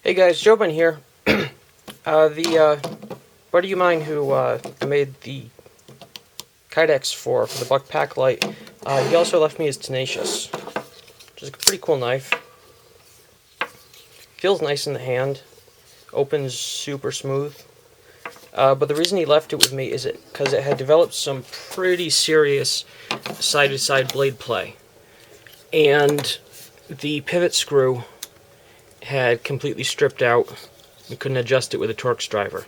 Hey guys, Jobin here. The buddy of mine who I made the Kydex for the buck pack light, he also left me his Tenacious, which is a pretty cool knife. Feels nice in the hand, opens super smooth. But the reason he left it with me is because it had developed some pretty serious side-to-side blade play, and the pivot screw had completely stripped out. We couldn't adjust it with a Torx driver.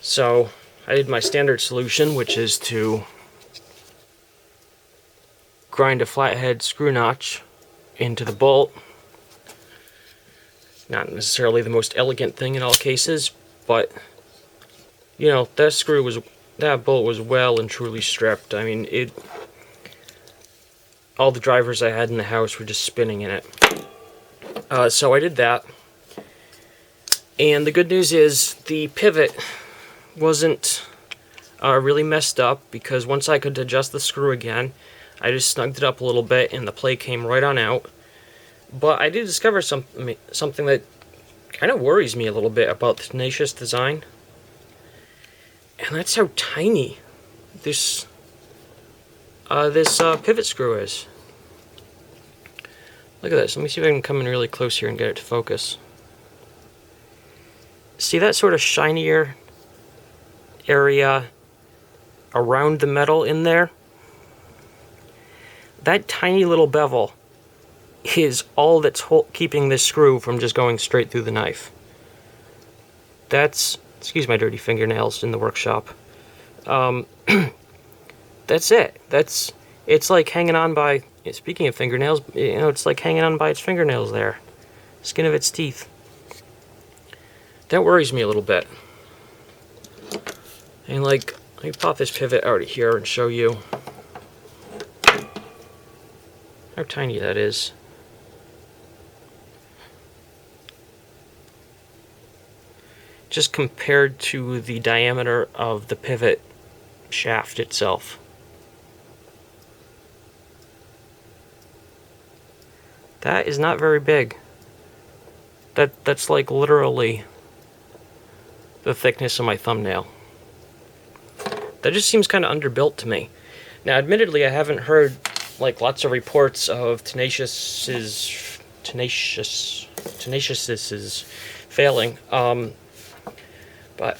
So I did my standard solution, which is to grind a flathead screw notch into the bolt. Not necessarily the most elegant thing in all cases, but you know, that bolt was well and truly stripped. I mean, all the drivers I had in the house were just spinning in it. So I did that, and the good news is the pivot wasn't really messed up, because once I could adjust the screw again, I just snugged it up a little bit and the play came right on out. But I did discover something that kind of worries me a little bit about the Tenacious design, and that's how tiny this pivot screw is. Look at this. Let me see if I can come in really close here and get it to focus. See that sort of shinier area around the metal in there? That tiny little bevel is all that's keeping this screw from just going straight through the knife. That's, excuse my dirty fingernails in the workshop. That's it. It's like hanging on by, speaking of fingernails, you know, it's like hanging on by its fingernails there. Skin of its teeth. That worries me a little bit. And like, let me pop this pivot out of here and show you how tiny that is. Just compared to the diameter of the pivot shaft itself. That is not very big. That's like literally the thickness of my thumbnail. That just seems kind of underbuilt to me. Now, admittedly, I haven't heard like lots of reports of Tenacious's failing. But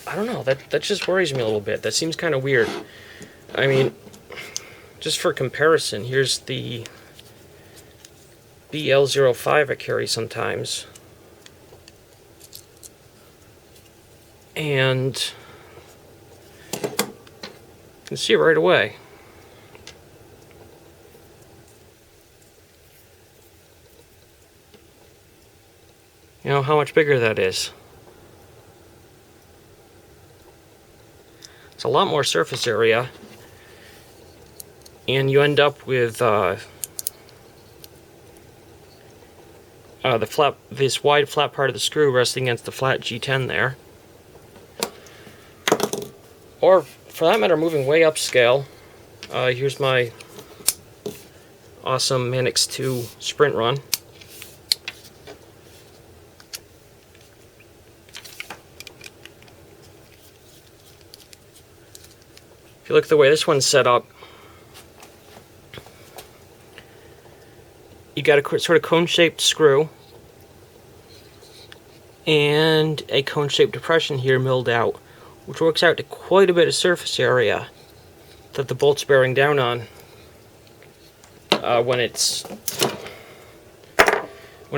I don't know. That just worries me a little bit. That seems kind of weird. I mean, just for comparison, here's the BL05 I carry sometimes, and you can see it right away. You know how much bigger that is. It's a lot more surface area, and you end up with this wide flat part of the screw resting against the flat G10 there. Or, for that matter, moving way upscale, here's my awesome Manix 2 sprint run. If you look at the way this one's set up, you got a sort of cone-shaped screw and a cone-shaped depression here milled out, which works out to quite a bit of surface area that the bolt's bearing down on when it's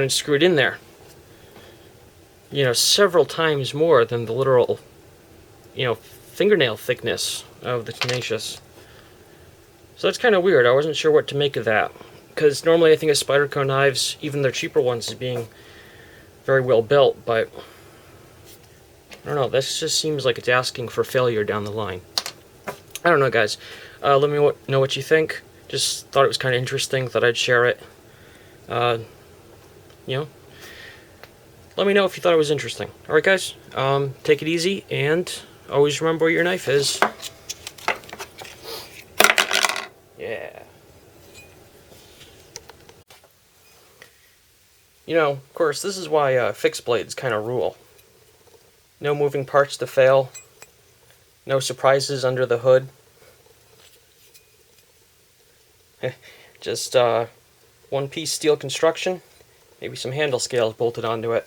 screwed in there. You know, several times more than the literal, you know, fingernail thickness of the Tenacious. So that's kind of weird. I wasn't sure what to make of that, because normally I think of Spyderco knives, even their cheaper ones, as being very well built, but I don't know, this just seems like it's asking for failure down the line. I don't know, guys. Let me know what you think. Just thought it was kind of interesting, thought I'd share it. You know, let me know if you thought it was interesting. Alright, guys, take it easy, and always remember where your knife is. Yeah. You know, of course, this is why fixed blades kind of rule. No moving parts to fail. No surprises under the hood. Just one-piece steel construction. Maybe some handle scales bolted onto it.